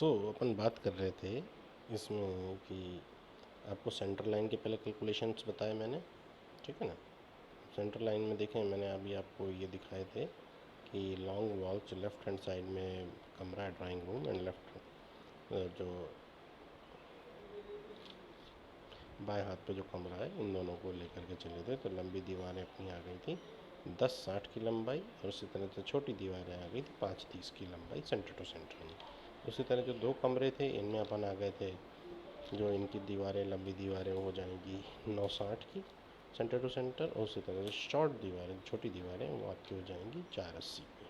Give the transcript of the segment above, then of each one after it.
अपन बात कर रहे थे इसमें कि आपको सेंटर लाइन के पहले कैलकुलेशंस बताए मैंने, ठीक है ना। सेंटर लाइन में देखें, मैंने अभी आपको ये दिखाए थे कि long walls left hand side में कमरा है, ड्राइंग रूम, एंड लेफ्ट जो बाएं हाथ पे जो कमरा है, इन दोनों को लेकर के चले थे। तो लंबी दीवारें अपनी आ गई थी 10-60 की लंबाई, और उसी तरह से छोटी दीवारें आ गई थी 5-30 की लंबाई सेंटर टू सेंटर में। उसी तरह जो दो कमरे थे, इनमें अपन आ गए थे, जो इनकी दीवारें, लंबी दीवारें हो जाएंगी 9-60 की सेंटर टू सेंटर, और उसी तरह से शॉर्ट दीवारें, छोटी दीवारें, वो आपकी हो जाएंगी 480 की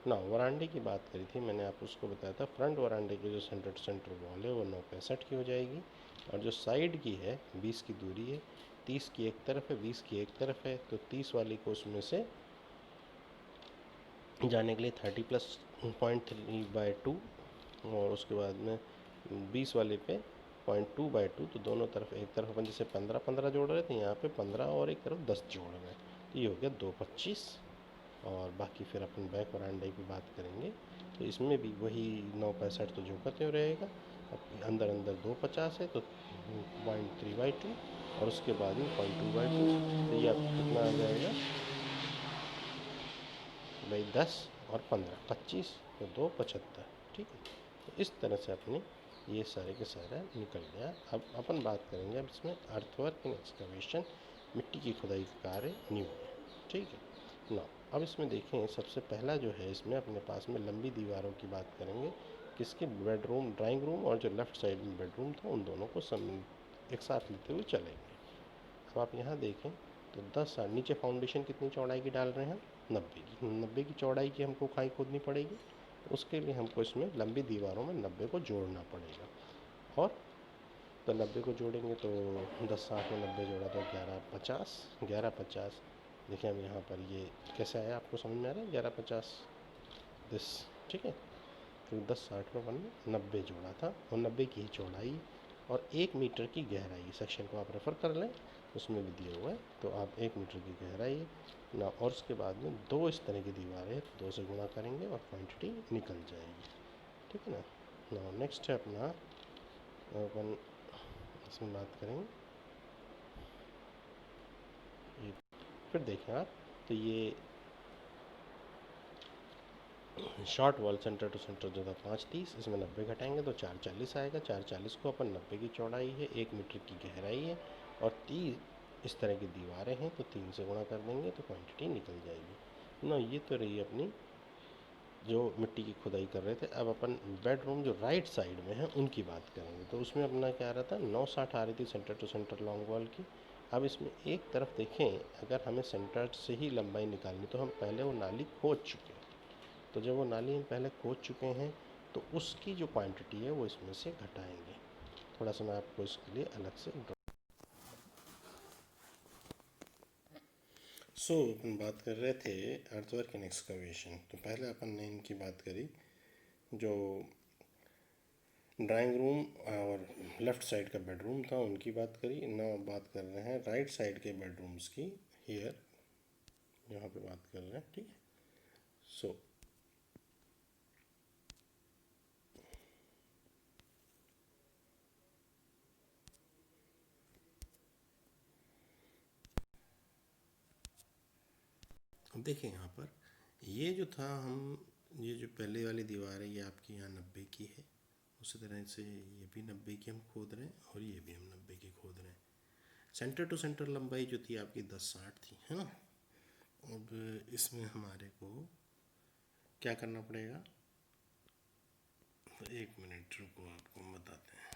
ना। वरांडे की बात करी थी मैंने, आप उसको बताया था फ्रंट वरांडे की जो सेंटर टू सेंटर वॉल है वो 965 की हो जाएगी, और जो साइड की है 20 की दूरी है, 30 की एक तरफ है, 20 की एक तरफ है, तो 30 वाली को उसमें से जाने के लिए 30+0.3/2, और उसके बाद में 20 वाले पे 0.2/2, तो दोनों तरफ, एक तरफ अपन जैसे 15-15 जोड़ रहे थे, यहाँ पे 15 और एक तरफ 10 जोड़ रहे हैं, तो ये हो गया 225। और बाकी फिर अपन बैक वरांडे की बात करेंगे, तो इसमें भी वही 965 तो जो करते रहेगा, अब अंदर अंदर 250 है, तो 0.3/2, और उसके बाद में 0.2/2, तो ये आपको कितना आ जाएगा भाई, 10 और 15 25, तो 275, ठीक है। तो इस तरह से अपने ये सारे के सारा निकल गया। अब अपन बात करेंगे अब इसमें अर्थवर्क इन एक्सकवेशन, मिट्टी की खुदाई का कार्य न्यू है, ठीक है ना। अब इसमें देखें, सबसे पहला जो है इसमें अपने पास में लंबी दीवारों की बात करेंगे, किसके, बेडरूम, ड्राइंग रूम और जो लेफ़्ट साइड में बेडरूम था, उन दोनों को एक साथ लेते हुए चलेंगे। अब आप यहाँ देखें तो 10 नीचे फाउंडेशन कितनी चौड़ाई की डाल रहे हैं, 90 की चौड़ाई की हमको खाई खोदनी पड़ेगी। उसके लिए हमको इसमें लंबी दीवारों में 90 को जोड़ना पड़ेगा, और तो 90 को जोड़ेंगे तो 10-60 में 90 जोड़ा तो 1150, 1150। देखिए हम यहाँ पर ये कैसे आया, आपको समझ में आ रहा है, 1150 दिस, ठीक है। तो 10-60 में अपन ने 90 जोड़ा था, और 90 की ही चौड़ाई और 1 मीटर की गहराई, सेक्शन को आप रेफ़र कर लें, उसमें भी दिया हुआ है। तो आप 1 मीटर की गहराई ना, और उसके बाद में दो इस तरह की दीवारें, 2 से गुणा करेंगे और क्वांटिटी निकल जाएगी, ठीक है ना। ना नेक्स्ट है अपना, अपन इसमें बात करेंगे ये, फिर देखें आप, तो ये short wall centre to centre जो था 530, इसमें 90 घटाएंगे तो 440 आएगा। 440 को अपन 90 की चौड़ाई है, 1 मीटर की गहराई है, और 30 इस तरह की दीवारें हैं, तो 3 से गुणा कर देंगे तो क्वांटिटी निकल जाएगी ना। ये तो रही अपनी जो मिट्टी की खुदाई कर रहे थे। अब अपन बेडरूम जो राइट साइड में है उनकी बात करेंगे, तो उसमें अपना क्या आ रहा था, 960 आ रही थी centre to centre long wall की। अब इसमें एक तरफ देखें, अगर हमें सेंटर से ही लंबाई निकालनी, तो हम पहले वो नाली खोद चुके हैं, तो जब वो नाली हम पहले खोद चुके हैं, तो उसकी जो क्वांटिटी है वो इसमें से घटाएंगे। थोड़ा सा मैं आपको इसके लिए अलग से अपन बात कर रहे थे अर्थवर्क इन एक्सकवेशन। तो पहले अपन ने इनकी बात करी, जो ड्राइंग रूम और लेफ़्ट साइड का बेडरूम था उनकी बात करी। नाउ बात कर रहे हैं राइट साइड के बेडरूम्स की, हियर, यहाँ पे बात कर रहे हैं, ठीक है। सो अब देखिए यहाँ पर, ये जो था, हम ये जो पहले वाली दीवार है ये आपकी यहाँ 90 की है, उसी तरह से ये भी 90 की हम खोद रहे हैं, और ये भी हम 90 की खोद रहे हैं। सेंटर टू सेंटर लंबाई जो थी आपकी 10-60 थी, है ना। अब इसमें हमारे को क्या करना पड़ेगा, तो 1 मिनट रुको, आपको हम बताते हैं।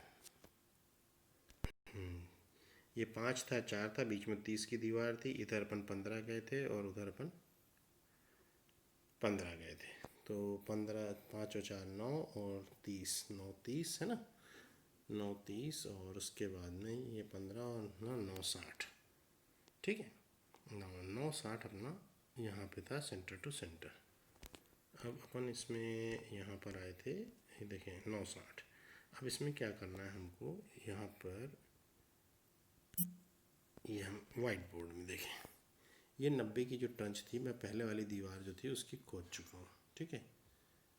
ये 5 था, 4 था, बीच में 30 की दीवार थी, इधर अपन 15 गए थे और उधर अपन 15 गए थे, तो 15, 5 और 4 9, और 30, 9 30 है ना, 9 30, और उसके बाद में ये 15 और 9 60, ठीक है। 9 60 अपना यहाँ पे था सेंटर टू सेंटर। अब अपन इसमें यहाँ पर आए थे, ये देखें 960। अब इसमें क्या करना है हमको, यहाँ पर ये हम वाइट बोर्ड में देखें, ये 90 की जो टंच थी, मैं पहले वाली दीवार जो थी उसकी खोद चुका हूँ, ठीक है।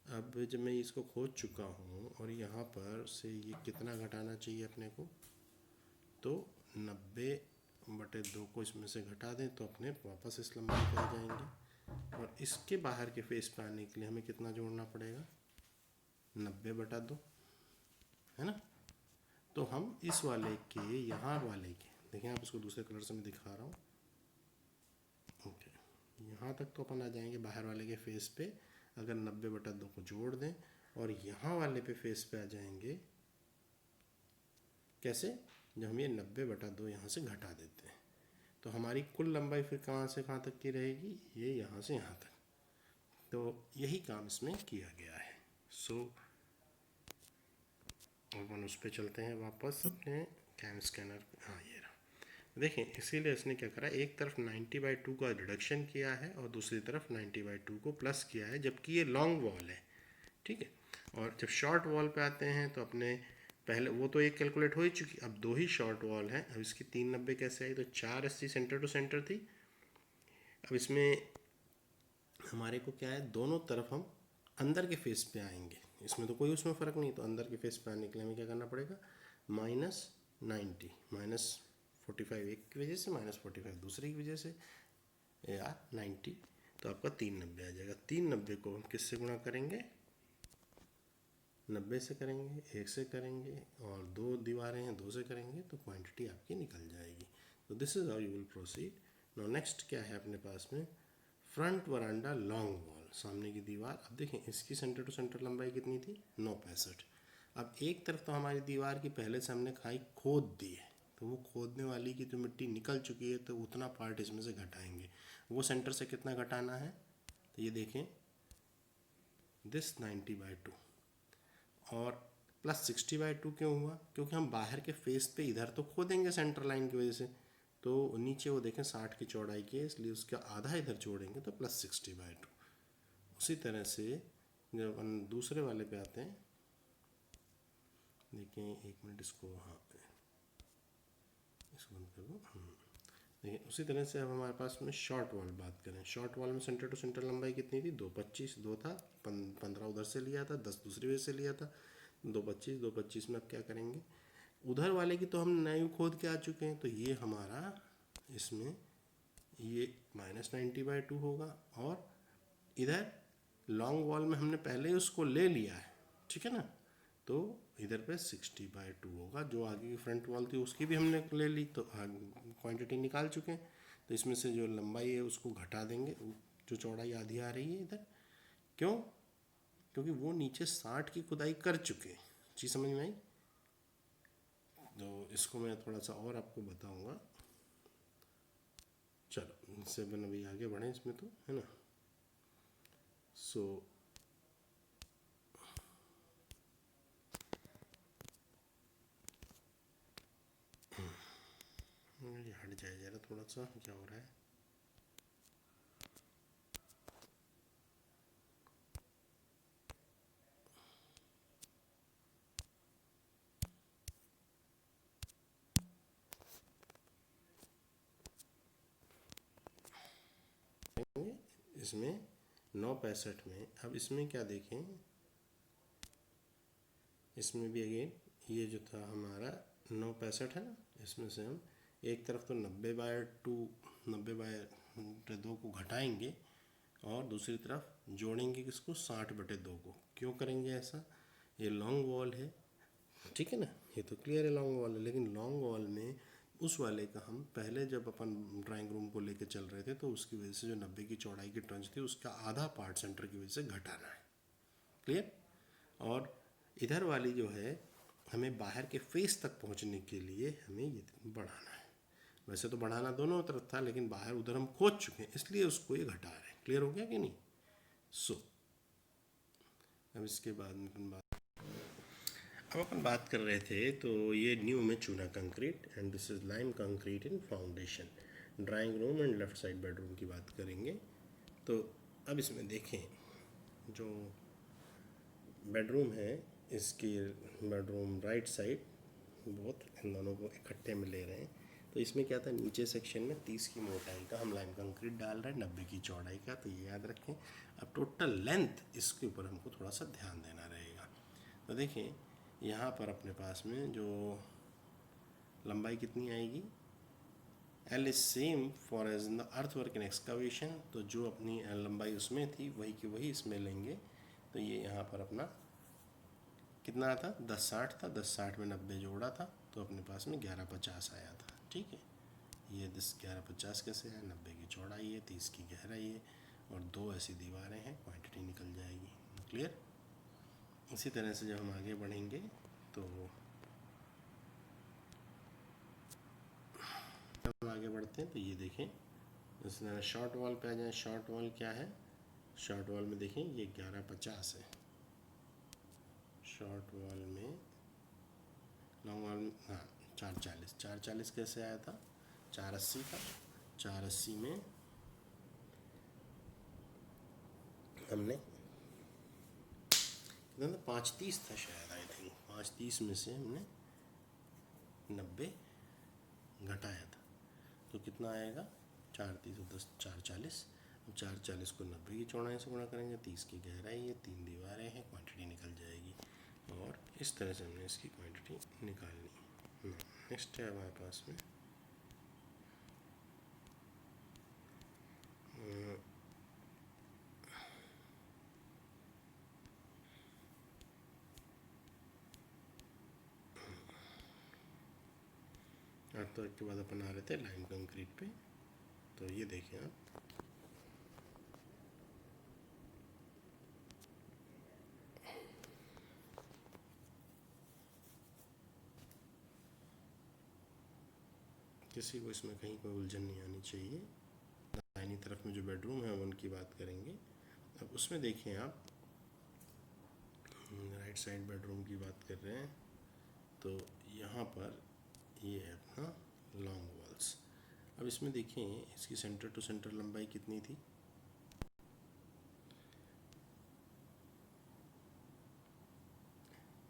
अब जब मैं इसको खोज चुका हूँ और यहाँ पर से ये कितना घटाना चाहिए अपने को, तो 90/2 को इसमें से घटा दें तो अपने वापस इस लंबाई पे आ जाएंगे। और इसके बाहर के फेस पे आने के लिए हमें कितना जोड़ना पड़ेगा, 90/2, है ना। तो हम इस वाले के यहाँ वाले के देखिए, आप इसको दूसरे कलर से मैं दिखा रहा हूँ। ओके, यहाँ तक तो अपन आ जाएंगे बाहर वाले के फेस पे अगर 90/2 को जोड़ दें, और यहाँ वाले पे फेस पे आ जाएंगे कैसे, जब हम ये 90/2 यहाँ से घटा देते हैं तो हमारी कुल लंबाई फिर कहाँ से कहाँ तक की रहेगी, ये यहाँ से यहाँ तक। तो यही काम इसमें किया गया है। सो अपन उस पर चलते हैं वापस अपने कैम स्कैनर। हाँ, ये रहा। देखें, इसीलिए इसने क्या करा, एक तरफ 90/2 का रिडक्शन किया है और दूसरी तरफ 90/2 को प्लस किया है, जबकि ये लॉन्ग वॉल है, ठीक है। और जब शॉर्ट वॉल पे आते हैं तो अपने पहले वो तो एक कैलकुलेट हो ही चुकी, अब 2 ही शॉर्ट वॉल हैं। अब इसकी 390 कैसे आई, तो 480 सेंटर टू सेंटर थी। अब इसमें हमारे को क्या है, दोनों तरफ हम अंदर के फेस पे आएंगे, इसमें तो कोई उसमें फ़र्क नहीं। तो अंदर के फेस पे आने के लिए हमें क्या करना पड़ेगा, -90 -45 एक की वजह से, -45 दूसरी की वजह से, या 90, तो आपका 390 आ जाएगा। 390 को हम किससे गुणा करेंगे, 90 से करेंगे, 1 से करेंगे, और 2 दीवारें हैं 2 से करेंगे, तो क्वांटिटी आपकी निकल जाएगी। तो this is how you will proceed. Now next क्या है अपने पास में, फ्रंट वरांडा लॉन्ग वॉल, सामने की दीवार। अब देखें, इसकी सेंटर टू सेंटर लंबाई कितनी थी, 965। अब एक तरफ तो हमारी दीवार की पहले से हमने खाई खोद दी है, तो वो खोदने वाली की जो मिट्टी निकल चुकी है, तो उतना पार्ट इसमें से घटाएंगे। वो सेंटर से कितना घटाना है, तो ये देखें, दिस 90/2 और +60/2 क्यों हुआ, क्योंकि हम बाहर के फेस पे इधर तो खोदेंगे सेंटर लाइन की वजह से, तो नीचे वो देखें 60 की चौड़ाई की है, इसलिए उसका आधा इधर जोड़ेंगे तो +60/2। उसी तरह से जब अपन दूसरे वाले पे आते हैं, देखें 1 मिनट इसको, हाँ इसको बंद कर दो। देखिए, उसी तरह से अब हमारे पास में शॉर्ट वॉल बात करें। शॉर्ट वॉल में सेंटर टू सेंटर लंबाई कितनी थी, 225, 2 था, 15 उधर से लिया था, 10 दूसरी वजह से लिया था, 225 में अब क्या करेंगे, उधर वाले की तो हम नई खोद के आ चुके हैं, तो ये हमारा इसमें ये -90/2 होगा, और इधर लॉन्ग वॉल में हमने पहले ही उसको ले लिया है, ठीक है ना, तो इधर पे 60/2 होगा। जो आगे की फ्रंट वॉल थी उसकी भी हमने ले ली, तो क्वांटिटी निकाल चुके हैं। तो इसमें से जो लंबाई है उसको घटा देंगे, जो चौड़ाई आधी आ रही है इधर, क्यों, क्योंकि वो नीचे 60 की खुदाई कर चुके हैं। चीज़ समझ में आई। तो इसको मैं थोड़ा सा और आपको बताऊंगा। चलो, इससे अपन अभी आगे बढ़ें इसमें, तो है ना। सो ये हट जाए जरा, थोड़ा सा क्या हो रहा है। इसमें 965 में, अब इसमें क्या देखें, इसमें भी अगेन ये जो था हमारा 965 है ना, इसमें से हम एक तरफ तो 90/2 को घटाएंगे, और दूसरी तरफ जोड़ेंगे किसको, 60/2 को। क्यों करेंगे ऐसा, ये लॉन्ग वॉल है, ठीक है ना, ये तो क्लियर है लॉन्ग वॉल है, लेकिन लॉन्ग वॉल में उस वाले का हम पहले जब अपन ड्राइंग रूम को लेके चल रहे थे, तो उसकी वजह से जो 90 की चौड़ाई की ट्रंच थी उसका आधा पार्ट सेंटर की वजह से घटाना है, क्लियर। और इधर वाली जो है, हमें बाहर के फेस तक पहुंचने के लिए हमें ये बढ़ाना है। वैसे तो बढ़ाना दोनों तरफ था, लेकिन बाहर उधर हम खोद चुके हैं, इसलिए उसको ये घटा रहे हैं। क्लियर हो गया कि नहीं। सो अब इसके बाद में अब अपन बात कर रहे थे, तो ये न्यू में चूना concrete and this is lime concrete in foundation, drawing room and left side bedroom की बात करेंगे। तो अब इसमें देखें, जो बेडरूम है, इसकी bedroom right side, both in दोनों को इकट्ठे में ले रहे हैं, तो इसमें क्या था, नीचे सेक्शन में 30 की मोटाई का हम लाइम कंक्रीट डाल रहे हैं, 90 की चौड़ाई का, तो ये याद रखें। अब टोटल लेंथ, इसके ऊपर हमको थोड़ा सा ध्यान देना रहेगा। तो देखिए यहाँ पर अपने पास में जो लंबाई कितनी आएगी, L is same for as in the earth work in excavation, तो जो अपनी लंबाई उसमें थी वही की वही इसमें लेंगे। तो ये यहाँ पर अपना कितना था, 1060 था, 1060 में 90 जोड़ा था, तो अपने पास में 1150 आया था। ठीक है, ये 1150 कैसे है, 90 की चौड़ाई है, 30 की गहराई है, और 2 ऐसी दीवारें हैं, क्वांटिटी निकल जाएगी। क्लियर। इसी तरह से जब हम आगे बढ़ेंगे तो जब हम आगे बढ़ते हैं तो ये देखें, जैसे शॉर्ट वॉल पे आ जाए। शॉर्ट वॉल क्या है, शॉर्ट वॉल में देखें ये 1150 है शॉर्ट वॉल में। लॉन्ग वॉल में हाँ 440, 440 कैसे आया था, 480 था, 480 में हमने कितना था, 530 था शायद, आई थिंक 530 में से हमने 90 घटाया था, तो कितना आएगा, 430 और 10 440। अब 440 को 90 की चौड़ाई से गुणा करेंगे, 30 की गहराई है, 3 दीवारें हैं, क्वांटिटी निकल जाएगी। और इस तरह से हमने इसकी क्वांटिटी निकालनी है। नेक्स्ट है हमारे पास में तो के बाद अपन आ रहे थे लाइम कंक्रीट पे। तो ये देखें आप, किसी को इसमें कहीं कोई उलझन नहीं आनी चाहिए। दाहिनी तरफ में जो बेडरूम है उनकी बात करेंगे। अब उसमें देखें आप, राइट साइड बेडरूम की बात कर रहे हैं, तो यहाँ पर ये है अपना लॉन्ग वॉल्स। अब इसमें देखें इसकी सेंटर टू सेंटर लंबाई कितनी थी,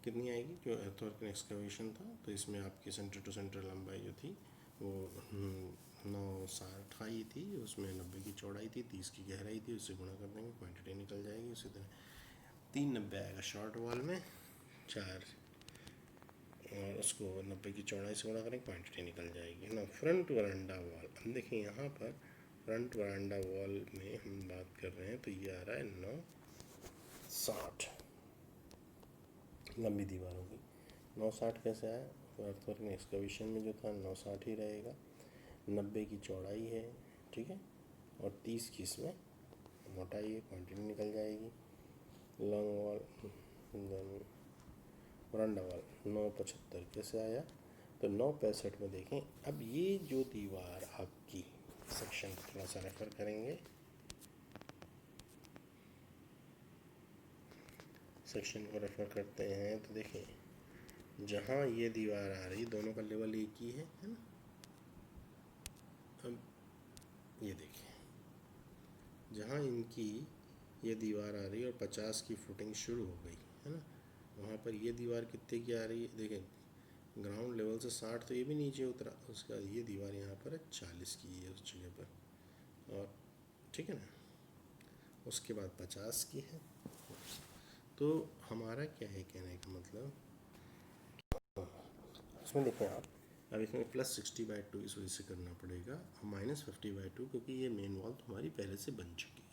कितनी आएगी, जो एर्थवर्क एक्सकवेशन था, तो इसमें आपकी सेंटर टू सेंटर लंबाई जो थी वो 960 आई थी, उसमें 90 की चौड़ाई थी, 30 की गहराई थी, उससे गुणा कर देंगे, क्वांटिटी निकल जाएगी। उसी तरह 390 आएगा शॉर्ट वॉल में, 4 और उसको 90 की चौड़ाई से गुणा करेंगे, क्वांटिटी निकल जाएगी ना। फ्रंट वरांडा वॉल, हम देखिए यहाँ पर फ्रंट वरांडा वॉल में हम बात कर रहे हैं, तो ये आ रहा है 960 लंबी दीवारों की। 960 कैसे आया, तो अर्थवर्क में एक्सकवेशन में जो था 960 ही रहेगा। 90 की चौड़ाई है, ठीक है, और 30 की इसमें मोटाई है, क्वांटिटी निकल जाएगी। लॉन्ग वॉल वरांडा वॉल 975 कैसे आया, तो 965 में देखें। अब ये जो दीवार आपकी, सेक्शन थोड़ा सा रेफर करेंगे, सेक्शन को रेफर करते हैं, तो देखें जहाँ ये दीवार आ रही, दोनों का लेवल एक ही है ना। अब ये देखें जहाँ इनकी ये दीवार आ रही है और 50 की फुटिंग शुरू हो गई है ना, वहाँ पर ये दीवार कितने की आ रही है, देखें ग्राउंड लेवल से 60, तो ये भी नीचे उतरा, उसके बाद ये दीवार यहाँ पर है 40 की है उस जगह पर, और ठीक है ना, उसके बाद 50 की है। तो हमारा क्या है कहने का मतलब, इसमें देखें आप, अब इसमें +60/2 इस वजह से करना पड़ेगा, -50/2 क्योंकि ये मेन वॉल तो हमारी पहले से बन चुकी है।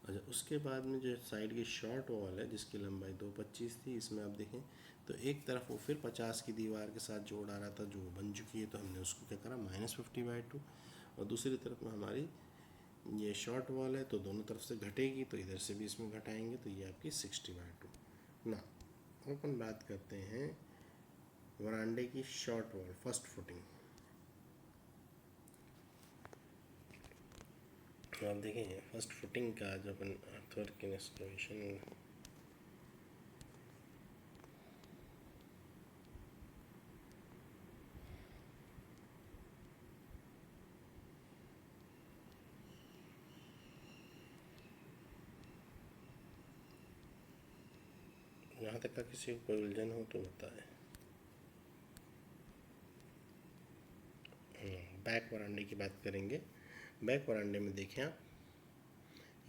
अच्छा, उसके बाद में जो साइड की शॉर्ट वॉल है जिसकी लंबाई 225 थी, इसमें आप देखें तो एक तरफ वो फिर 50 की दीवार के साथ जोड़ आ रहा था जो बन चुकी है, तो हमने उसको क्या करा, -50/2। और दूसरी तरफ में हमारी ये शॉर्ट वॉल है, तो दोनों तरफ से घटेगी, तो इधर से भी इसमें घटाएंगे, तो ये आपकी 60/2 ना। अपन बात करते हैं वरांडे की शॉर्ट वॉल फर्स्ट फुटिंग। तो आप देखें फर्स्ट फुटिंग का जो अपन अर्थवर्क इन एक्सकवेशन, यहाँ तक का किसी को कोई उलझन हो तो बताए। बैक वरांडे की बात करेंगे। बैक वरांडे में देखें आप,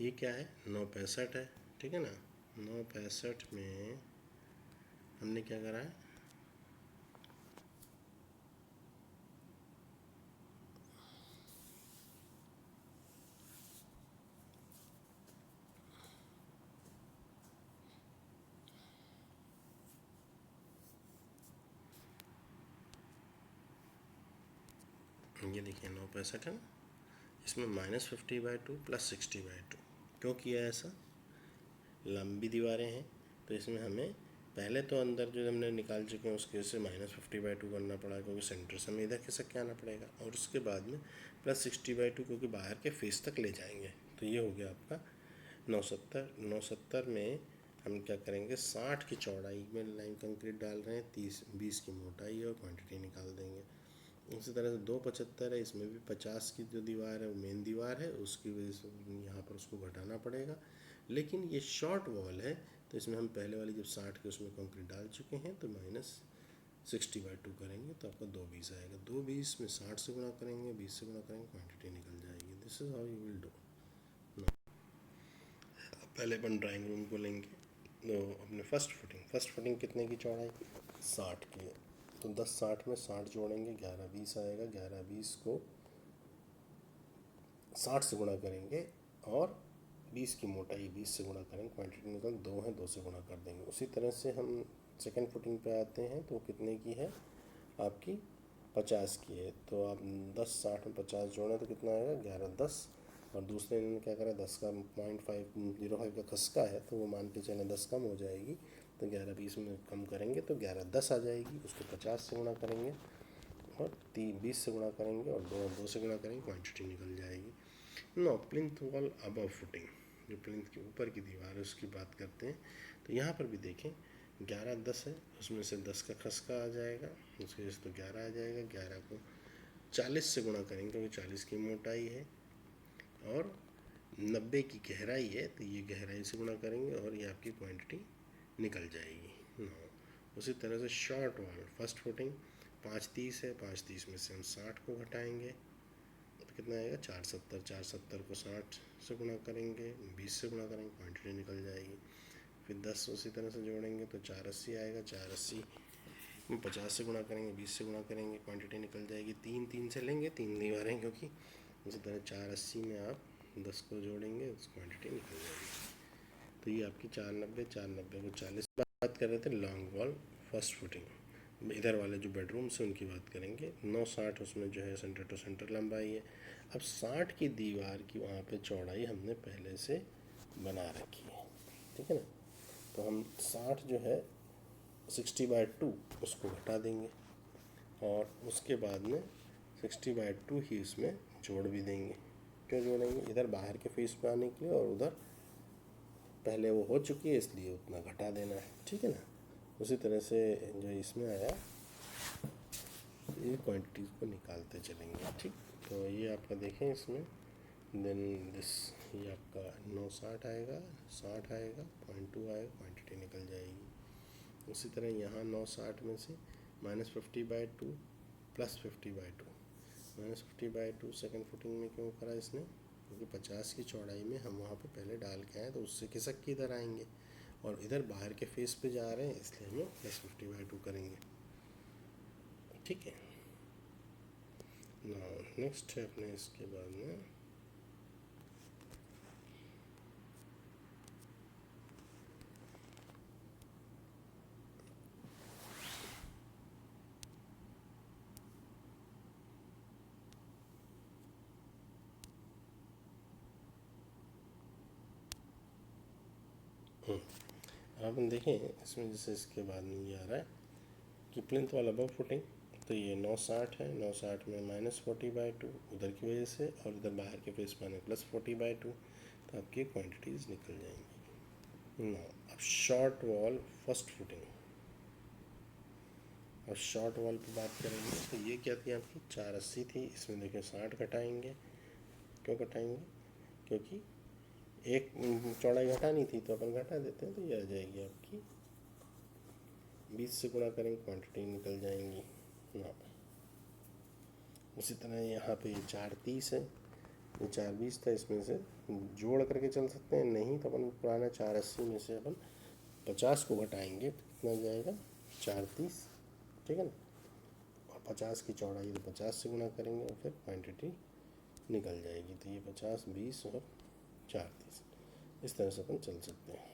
ये क्या है, 965 है, ठीक है ना। 965 में हमने क्या करा है, ये देखिए 965 है, इसमें -50/2 + 60/2। क्यों किया है ऐसा, लंबी दीवारें हैं तो इसमें हमें पहले तो अंदर जो हमने निकाल चुके हैं उसके से -50/2 करना पड़ा, क्योंकि सेंटर से हमें इधर खिसक के आना पड़ेगा, और उसके बाद में +60/2 क्योंकि बाहर के फेस तक ले जाएंगे। तो ये हो गया आपका 970। 970 में हम क्या करेंगे, 60 की चौड़ाई में लाइन कंक्रीट डाल रहे हैं, 20 की मोटाई और क्वांटिटी निकाल देंगे। उसी तरह से 275 है, इसमें भी 50 की जो दीवार है वो मेन दीवार है, उसकी वजह से यहाँ पर उसको घटाना पड़ेगा। लेकिन ये शॉर्ट वॉल है तो इसमें हम पहले वाली जब 60 के उसमें कंक्रीट डाल चुके हैं तो -60/2 करेंगे तो आपका 220 आएगा। 220 में 60 से गुणा करेंगे, 20 से गुणा करेंगे, क्वांटिटी निकल जाएगी। This is how you will do. पहले अपन ड्राइंग रूम को लेंगे, तो अपने फर्स्ट फुटिंग कितने की चौड़ाई, 60 की है, तो 10/60 में 60 जोड़ेंगे, 11/20 आएगा। 11/20 को 60 से गुणा करेंगे और 20 की मोटाई 20 से गुणा करेंगे, क्वांटिटी निकल 2 है, 2 से गुणा कर देंगे। उसी तरह से हम सेकंड फुटिंग पे आते हैं तो कितने की है आपकी, 50 की है, तो आप 10/60 में 50 जोड़ें तो कितना आएगा, 11/10। और दूसरे ने क्या करा, 10 का 0.505 का खसका है तो वो मान के चलें 10 कम हो जाएगी, तो 11/20 में कम करेंगे तो 11/10 आ जाएगी। उसको 50 से गुणा करेंगे और 20 से गुणा करेंगे और 2 से गुणा करेंगे, क्वांटिटी निकल जाएगी। No, plinth wall above footing, जो प्लिंथ के ऊपर की दीवार है उसकी बात करते हैं। तो यहाँ पर भी देखें 11/10 है, उसमें से 10 का खसका आ जाएगा, उसकी वजह से तो 11 आ जाएगा। 11 को 40 से गुणा करेंगे क्योंकि 40 की मोटाई है और 90 की गहराई है, तो ये गहराई से गुणा करेंगे और ये आपकी क्वांटिटी निकल जाएगी। नो, उसी तरह से शॉर्ट वॉल फर्स्ट फुटिंग 530 है, 530 में से हम 60 को घटाएंगे तो कितना आएगा, 470। 470 को 60 से गुणा करेंगे, 20 से गुणा करेंगे, क्वांटिटी निकल जाएगी। फिर 10 उसी तरह से जोड़ेंगे तो 480 आएगा। 480 में 50 से गुणा करेंगे, 20 से गुणा करेंगे, क्वांटिटी निकल जाएगी। 3 से लेंगे, 3 दीवारें क्योंकि, उसी तरह 480 में आप 10 को जोड़ेंगे, क्वांटिटी निकल जाएगी। तो ये आपकी 490। 490 को 40 बात कर रहे थे लॉन्ग वॉल फर्स्ट फुटिंग, इधर वाले जो बेडरूम से उनकी बात करेंगे। 960 उसमें जो है सेंटर टू सेंटर लंबाई है। अब 60 की दीवार की वहाँ पे चौड़ाई हमने पहले से बना रखी है, ठीक है ना। तो हम 60 जो है 60/2 उसको घटा देंगे और उसके बाद में 60/2 ही उसमें जोड़ भी देंगे। क्यों जोड़ेंगे, इधर बाहर के फेस पे आने के लिए और उधर पहले वो हो चुकी है इसलिए उतना घटा देना है, ठीक है ना। उसी तरह से जो इसमें आया ये क्वांटिटीज़ को निकालते चलेंगे, ठीक। तो ये आपका देखें इसमें देन दिस, ये आपका 960 आएगा, 60 आएगा, 0.2 आएगा, क्वांटिटी निकल जाएगी। उसी तरह यहाँ 960 में से -50/2 + 50/2, -50/2 सेकेंड फुटिंग में क्यों करा इसने, क्योंकि 50 की चौड़ाई में हम वहाँ पे पहले डाल के आए तो उससे खिसक के इधर आएंगे और इधर बाहर के फेस पे जा रहे हैं इसलिए हम +50/2 करेंगे, ठीक है ना। नेक्स्ट है अपने इसके बाद में अपन देखें इसमें, जैसे इसके बाद में ये आ रहा है कि प्लिंथ वाला अबव फुटिंग, तो ये 960 है। 960 में -40/2 उधर की वजह से और इधर बाहर के फेस पाने +40/2, तो आपकी क्वांटिटीज़ निकल जाएंगी। नो, अब शॉर्ट वॉल फर्स्ट फुटिंग और शॉर्ट वॉल पे बात करेंगे तो ये क्या थी आपकी 480 थी, इसमें देखिए 60 घटाएंगे। क्यों घटाएंगे, क्योंकि एक चौड़ाई घटानी थी तो अपन घटा देते हैं, तो ये आ जाएगी आपकी 20 से गुणा करेंगे, क्वांटिटी निकल जाएंगी ना। उसी तरह यहाँ पे 430 है, ये 420 था, इसमें से जोड़ करके चल सकते हैं, नहीं तो अपन पुराना 480 में से अपन 50 को घटाएंगे तो कितना जाएगा 430, ठीक है ना। और 50 की चौड़ाई तो 50 से गुना करेंगे और फिर क्वांटिटी निकल जाएगी। तो ये 50, 20 और 430 इस तरह से अपन चल सकते हैं।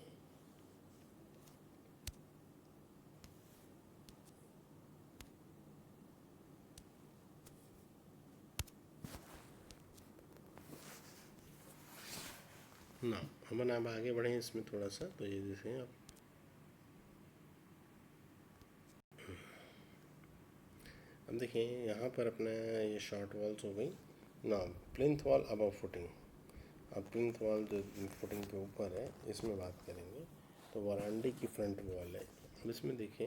ना अपन अब आगे बढ़े इसमें थोड़ा सा, तो ये देखें आप, अब देखिए यहाँ पर अपना ये शॉर्ट वॉल्स हो गई ना, प्लिंथ वॉल अबव फुटिंग। अब प्लिंथ वॉल जो फुटिंग के ऊपर है इसमें बात करेंगे, तो वरांडे की फ्रंट वॉल है। अब इसमें देखें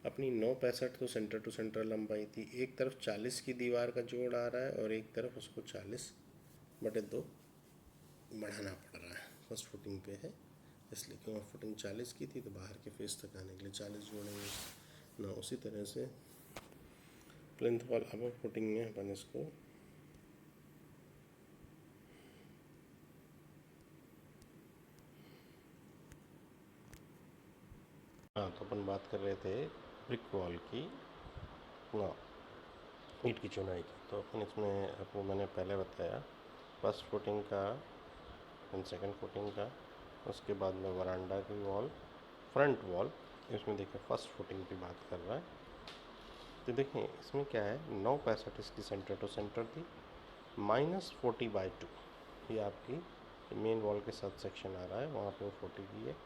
अपनी 965 तो सेंटर टू सेंटर लंबाई थी, एक तरफ 40 की दीवार का जोड़ आ रहा है और एक तरफ उसको 40/2 बढ़ाना पड़ रहा है। फर्स्ट फुटिंग पे है इसलिए, क्यों फुटिंग 40 की थी तो बाहर के फेस तक आने के लिए 40 जोड़ेंगे ना। उसी तरह से प्लिंथ वॉल अबव फुटिंग में अपन इसको हाँ, तो अपन बात कर रहे थे ब्रिक वॉल की ना, ईंट की चुनाई की। तो अपन इसमें आपको मैंने पहले बताया फर्स्ट फुटिंग का, फिर सेकंड फुटिंग का, उसके बाद में वरांडा की वॉल, फ्रंट वॉल। इसमें देखिए फर्स्ट फुटिंग की बात कर रहा है। तो देखें इसमें क्या है, 965 इसकी सेंटर टू सेंटर थी, -40/2 ये आपकी मेन वॉल के साथ सेक्शन आ रहा है, वहाँ पे वो 40 की है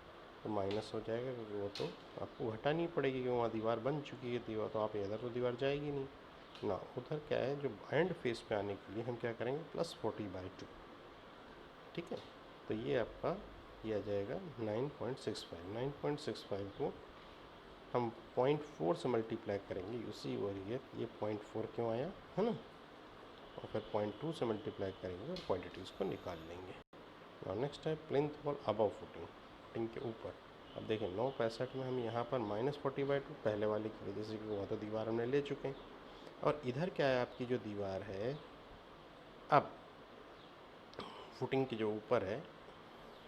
तो माइनस हो जाएगा, क्योंकि वो तो आपको घटानी पड़ेगी क्योंकि वहाँ दीवार बन चुकी है। दीवार तो आप इधर तो दीवार जाएगी नहीं ना, उधर क्या है जो एंड फेस पे आने के लिए हम क्या करेंगे +40/2, ठीक है। तो ये आपका किया जाएगा 9.65। 9.65 को हम 0.4 से मल्टीप्लाई करेंगे, उसी और ये 0.4 क्यों आया है ना, और फिर 0.2 से मल्टीप्लाई करेंगे और क्वांटिटीज़ को निकाल लेंगे। और नेक्स्ट है plinth wall above footing, footing के ऊपर। अब देखें 965 में हम यहाँ पर -40/2 पहले वाले की वजह से, क्योंकि वहाँ तो दीवार हमने ले चुके हैं, और इधर क्या है आपकी जो दीवार है, अब फुटिंग की जो ऊपर है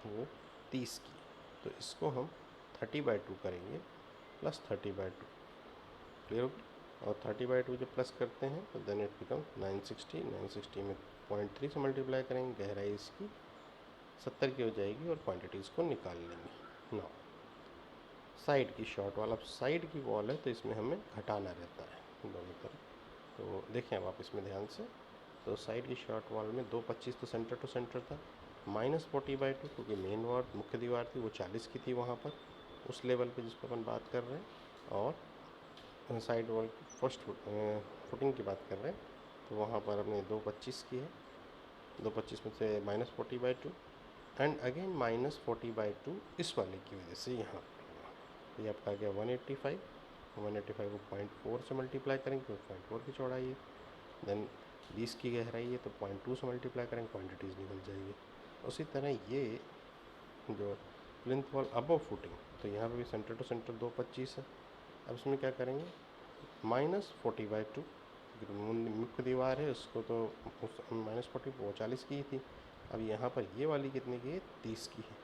वो 30 की, तो इसको हम 30/2 करेंगे +30/2, क्लियर होगी। और 30/2 जब प्लस करते हैं तो देन इट बिकम 960। 960 में 0.3 से मल्टीप्लाई करेंगे, गहराई इसकी 70 की हो जाएगी और क्वांटिटीज़ को निकाल लेंगे। नौ साइड की शॉर्ट वॉल, अब साइड की वॉल है तो इसमें हमें घटाना रहता है दोनों तरफ। तो देखें अब आप इसमें ध्यान से, तो साइड की शॉर्ट वॉल में 225 तो सेंटर टू सेंटर था, -40/2 क्योंकि मेन वॉल मुख्य दीवार थी वो 40 की थी वहाँ पर उस लेवल पे जिस पर अपन बात कर रहे हैं। और साइड वॉल की फर्स्ट फुटिंग की बात कर रहे हैं तो वहाँ पर अपने 225 की है, 225 में से -40/2 एंड अगेन -40/2 इस वाले की वजह से यहाँ पर ये आपका आ गया 185। 185 को 0.4 से मल्टीप्लाई करेंगे तो 0.4 की चौड़ाई है, देन 20 की गहराई है तो 0.2 से मल्टीप्लाई करेंगे, क्वांटिटीज़ निकल जाएगी। उसी तरह ये जो प्लिंथ वॉल अबव फुटिंग, तो यहाँ पे भी सेंटर टू सेंटर 225 है। अब इसमें क्या करेंगे -40/2, मुख्य दीवार है उसको तो -40 वो 40 की ही थी, अब यहाँ पर ये वाली कितने की है 30 की है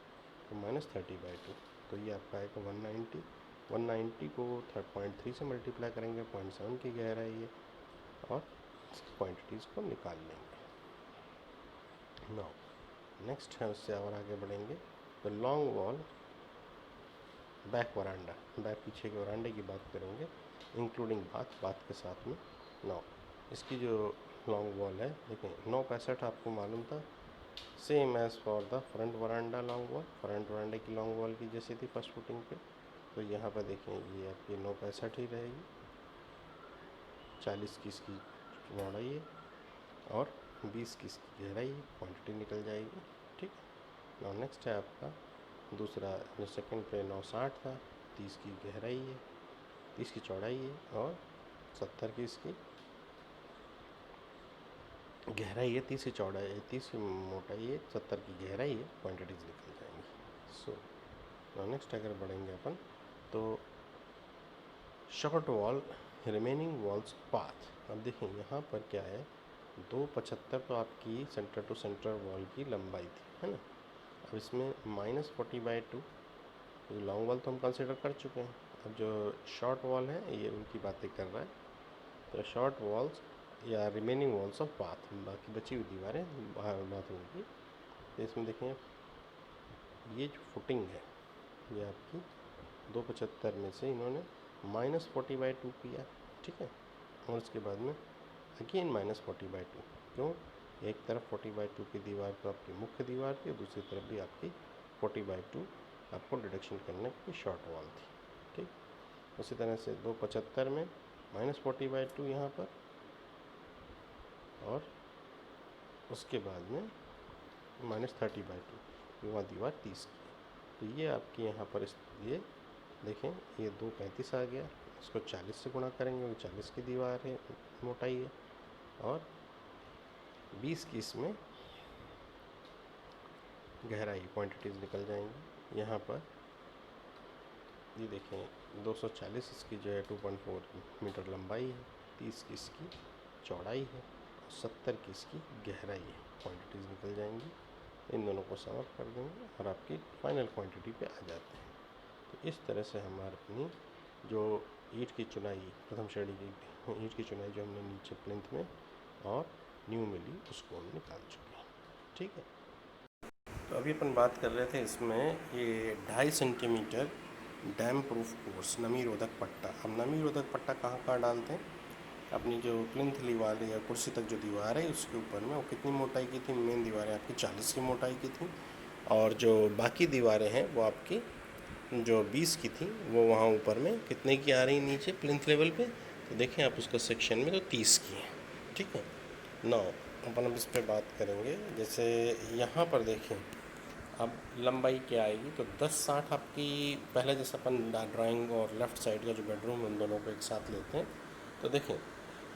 तो -30/2, तो ये आपका आएगा 190। 190 को 0.3 से मल्टीप्लाई करेंगे, 0.7 की गहराई है और क्वांटिटीज़ को निकाल लेंगे। नाउ नेक्स्ट है, उससे और आगे बढ़ेंगे तो लॉन्ग वॉल बैक वरांडा, बैक पीछे के वरांडे की बात करेंगे इंक्लूडिंग बात के साथ में। नाउ इसकी जो लॉन्ग वॉल है देखें 965 आपको मालूम था, same as for the front veranda long wall, front वरांडे की लॉन्ग वॉल की जैसी थी फर्स्ट फुटिंग पे, तो यहाँ पर देखें ये आपकी 965 ही रहेगी, 40 की इसकी चौड़ाई है और 20 की इसकी गहराई है, क्वांटिटी निकल जाएगी, ठीक। नाउ नेक्स्ट है आपका दूसरा जो सेकंड पे 960 था, 30 की गहराई है, 30 की चौड़ाई है और 70 की इसकी गहराई है, 30 की चौड़ाई है, 30 की मोटाई है, 70 की गहराई है, क्वांटिटीज निकल जाएंगी। सो नेक्स्ट अगर बढ़ेंगे अपन तो short wall remaining walls path. अब देखें यहाँ पर क्या है, 275 तो आपकी सेंटर टू सेंटर वॉल की लंबाई थी, है ना। अब इसमें -40/2, ये लॉन्ग वॉल तो हम कंसिडर कर चुके हैं। अब जो शॉर्ट वॉल है ये उनकी बातें कर रहा है। तो शॉर्ट वॉल्स या रिमेनिंग वॉल्स ऑफ बाथ, बाकी बची हुई दीवारें बाथरूम की। तो इसमें देखें ये जो फुटिंग है ये आपकी 275 में से इन्होंने -40/2 किया, ठीक है। और उसके बाद में अगेन -40/2, क्यों, एक तरफ 40/2 की दीवार तो आपकी मुख्य दीवार थी, दूसरी तरफ भी आपकी 40/2 आपको डिडक्शन करने की शॉर्ट वॉल थी, ठीक। उसी तरह से 275 में -40/2 यहाँ पर, और उसके बाद में -30/2, वहाँ दीवार 30 की। तो ये आपके यहाँ पर ये देखें, ये 235 आ गया, इसको 40 से गुणा करेंगे, वो 40 की दीवार है, मोटाई है, और 20 की इसमें गहराई, क्वांटिटीज़ निकल जाएंगी। यहाँ पर ये देखें 240 इसकी जो है 2.4 मीटर लंबाई है, 30 की इसकी चौड़ाई है, 70 की इसकी गहराई है, क्वांटिटीज़ निकल जाएंगी। इन दोनों को सम अप कर देंगे और आपकी फाइनल क्वांटिटी पे आ जाते हैं। तो इस तरह से हमारे अपनी जो ईंट की चुनाई, प्रथम श्रेणी की ईंट की चुनाई जो हमने नीचे प्लिंथ में और न्यू में ली, उसको हम निकाल चुके हैं, ठीक है। तो अभी अपन बात कर रहे थे इसमें ये 2.5 सेंटीमीटर डैम प्रूफ कोर्स नमी रोधक पट्टा। अब नमी रोधक पट्टा कहाँ कहाँ डालते हैं, अपनी जो प्लिंथ दीवार या कुर्सी तक जो दीवार है उसके ऊपर में, वो कितनी मोटाई की थी, मेन दीवारें आपकी 40 की मोटाई की थी, और जो बाकी दीवारें हैं वो आपकी जो 20 की थी, वो वहाँ ऊपर में कितने की आ रही नीचे प्लिंथ लेवल पे, तो देखें आप उसका सेक्शन में तो 30 की है, ठीक है। नौ अपन अब इस पर बात करेंगे। जैसे यहाँ पर देखें अब लंबाई क्या आएगी, तो 10-60 आपकी, पहले जैसे अपन ड्राइंग और लेफ़्ट साइड का जो बेडरूम है उन दोनों को एक साथ लेते हैं। तो देखें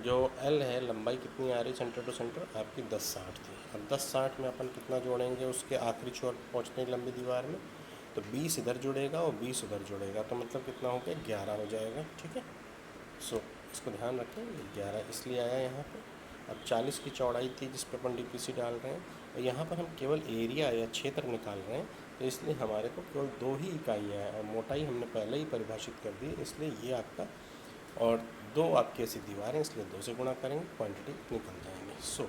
जो L है लंबाई कितनी आ रही सेंटर टू सेंटर आपकी 10-60 थी। अब 10-60 में अपन कितना जोड़ेंगे उसके आखिरी छोर पहुँचने की लंबी दीवार में, तो 20 इधर जुड़ेगा और 20 उधर जुड़ेगा, तो मतलब कितना हो गया, 11 हो जाएगा, ठीक है। सो इसको ध्यान रखें, ये 11 इसलिए आया यहाँ पर। अब 40 की चौड़ाई थी जिस पर अपन DPC डाल रहे हैं, और यहाँ पर हम केवल एरिया या क्षेत्र निकाल रहे हैं, तो इसलिए हमारे को केवल 2 ही इकाइयाँ हैं, और मोटाई हमने पहले ही परिभाषित कर दी, इसलिए ये आपका, और 2 आपकी ऐसी दीवारें, इसलिए 2 से गुणा करेंगे, क्वांटिटी निकल जाएंगी। सो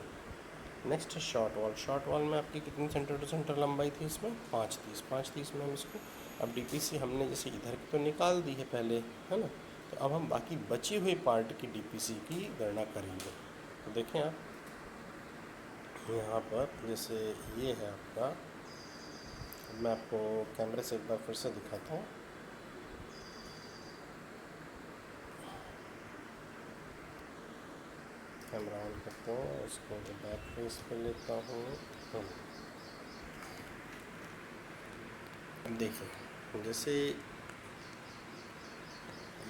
नेक्स्ट है शॉर्ट वॉल। शॉर्ट वॉल में आपकी कितनी सेंटर टू सेंटर लंबाई थी इसमें, 530 में हम इसको, अब DPC हमने जैसे इधर की तो निकाल दी है पहले, है ना। तो अब हम बाकी बची हुई पार्ट की DPC की गणना करेंगे। तो देखें आप यहाँ पर, जैसे ये है आपका, मैं आपको कैमरे से एक बार फिर से दिखाता हूँ। कैमरा ऑन करते हैं, उसको बैक फेस पे लेता हूँ। देखिए जैसे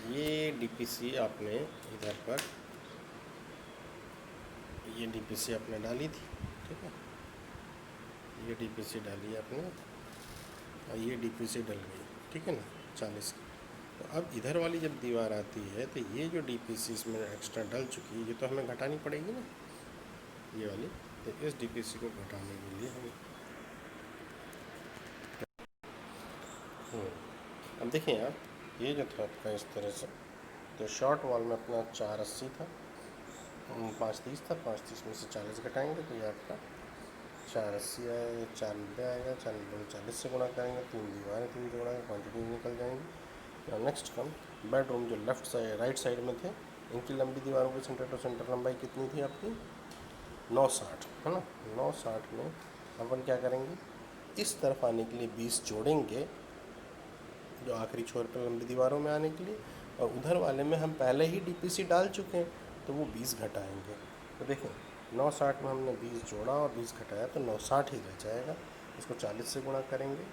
ये DPC आपने इधर पर, ये DPC आपने डाली थी, ठीक है, ये DPC डाली आपने और ये DPC डल गई, ठीक है ना, 40 की। तो अब इधर वाली जब दीवार आती है तो ये जो DPC इसमें एक्स्ट्रा डल चुकी है, ये तो हमें घटानी पड़ेगी ना, ये वाली। तो इस DPC को घटाने के लिए हम अब देखें आप, ये जो था आपका इस तरह से, तो शॉर्ट वॉल में अपना 480 था, 530 था, 530 में से 40 घटाएंगे तो ये आपका 480 आएगा, 490 आएगा, 490 40 से गुणा करेंगे, 3 दीवारें 3 जोड़ा क्वान्टिटी निकल जाएंगी। और नेक्स्ट कम बेडरूम जो लेफ़्ट साइड राइट साइड में थे, इनकी लंबी दीवारों की सेंटर टू सेंटर लंबाई कितनी थी आपकी, 960, है ना। 960 में अपन क्या करेंगे, इस तरफ आने के लिए 20 जोड़ेंगे, जो आखिरी छोर पर लंबी दीवारों में आने के लिए, और उधर वाले में हम पहले ही DPC डाल चुके हैं, तो वो 20 घटाएंगे। तो देखें 960 में हमने 20 जोड़ा और 20 घटाया, तो 960 ही रह जाएगा। इसको 40 से गुणा करेंगे,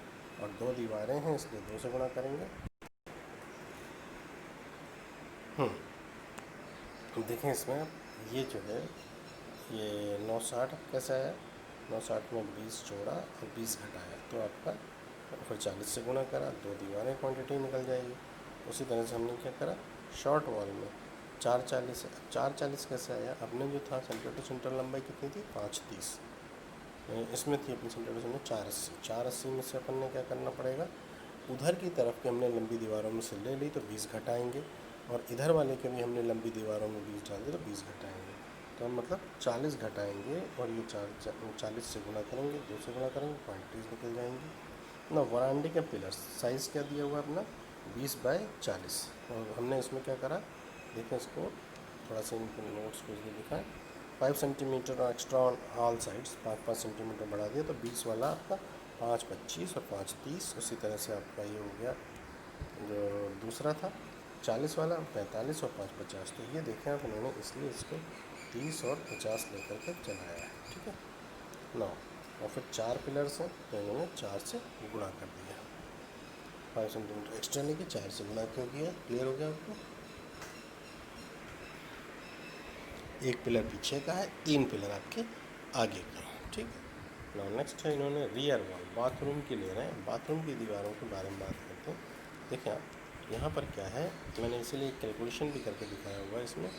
और 2 दीवारें हैं इसलिए 2 से गुणा करेंगे। तो देखें इसमें ये जो है, ये 960 कैसा है, 960 में 20 जोड़ा और 20 घटाया, तो आपका फिर 40 से गुणा करा, 2 दीवारें क्वांटिटी निकल जाएगी। उसी तरह से हमने क्या करा, शॉर्ट वॉल में 440 कैसे आया? अपने जो था सेंटर टू सेंटर लंबाई कितनी थी? 530। इसमें थी अपनी सेंटर टू सेंटर 480 में से अपन ने क्या करना पड़ेगा, उधर की तरफ के हमने लंबी दीवारों में से ले ली तो 20 घटाएंगे, और इधर वाले के भी हमने लंबी दीवारों में 20 डाल दिए तो 20 घटाएंगे। तो हम मतलब 40 घटाएंगे, और ये 40 से गुणा करेंगे, 2 से गुणा करेंगे, क्वांटिटीज निकल जाएंगी ना। वरांडे का पिलर साइज़ क्या दिया हुआ अपना? 20/40। और हमने इसमें क्या करा, देखें इसको थोड़ा सा, इनके नोट्स को इसमें दिखाएं। 5 centimetre extra on all sides, 5 centimetre बढ़ा दिया तो 20 वाला आपका 5 25 और 5 30। उसी तरह से आपका ये हो गया जो दूसरा था 40 वाला 45 और 5 50। तो ये देखें आप, उन्होंने इसलिए इसको 30 और 50 लेकर के चलाया है, ठीक है ना। और फिर 4 पिलर्स हैं तो इन्होंने 4 से गुणा कर दिया, 5 सेंटीमीटर एक्स्ट्रा लेके 4 से गुणा क्यों किया? क्लियर हो गया आपको? एक पिलर पीछे का है, 3 पिलर आपके आगे का है, ठीक है ना। नेक्स्ट है इन्होंने रियर वॉल, बाथरूम की ले रहे हैं। बाथरूम की दीवारों के बारे में बात करते हैं। देखिए आप यहाँ पर क्या है, मैंने इसीलिए कैलकुलेशन भी करके दिखाया हुआ है इसमें।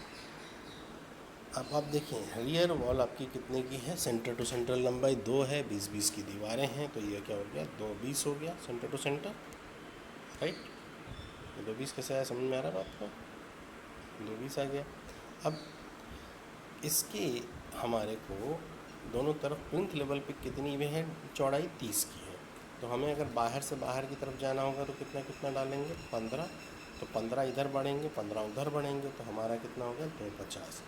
अब आप देखें रियर वॉल आपकी कितने की है? सेंटर टू सेंटर लंबाई 2 है, 20-20 की दीवारें हैं, तो ये क्या हो गया? 2 20 हो गया सेंटर टू सेंटर, राइट। 2 20 कैसे आया? समझ में आ रहा है आपको? 2 20 आ गया। अब इसके हमारे को दोनों तरफ प्लिंथ लेवल पे कितनी में है? चौड़ाई 30 की है। तो हमें अगर बाहर से बाहर की तरफ जाना होगा तो कितना कितना डालेंगे? 15। तो 15 इधर बढ़ेंगे, 15 उधर बढ़ेंगे, तो हमारा कितना हो गया? 250।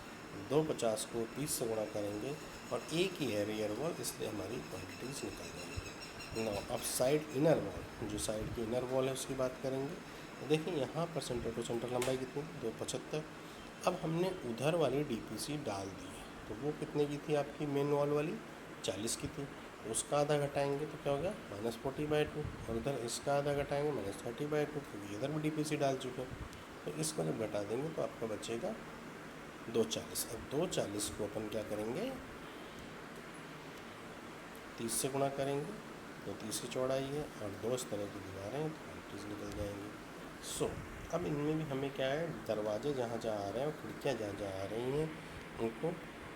250 को 30 से गुणा करेंगे, और एक ही है रियर वॉल, इसलिए हमारी क्वान्टिटीज़ निकल जाएंगी ना। अब साइड इनर वॉल, जो साइड की इनर वॉल है उसकी बात करेंगे। तो देखिए यहाँ पर सेंटर टू सेंटर लंबाई कितनी? 275। अब हमने उधर वाली डीपीसी डाल दी है, तो वो कितने की थी आपकी? मेन वॉल वाली 40 की थी, तो उसका आधा घटाएंगे तो क्या हो गया? -40/2। और उधर इसका आधा घटाएंगे -30/2, क्योंकि इधर भी डीपीसी डाल चुके हैं। तो इसको जब घटा देंगे तो आपका बचेगा 240। अब 240 को अपन क्या करेंगे? 30 से गुणा करेंगे, तो 30 की चौड़ाई है, और 2 इस तरह की दीवारें हैं, तो क्वान्टिटीज निकल जाएंगी। सो अब इनमें भी हमें क्या है, दरवाजे जहाँ जहाँ आ रहे हैं और खिड़कियाँ जहाँ जहाँ आ रही हैं, उनको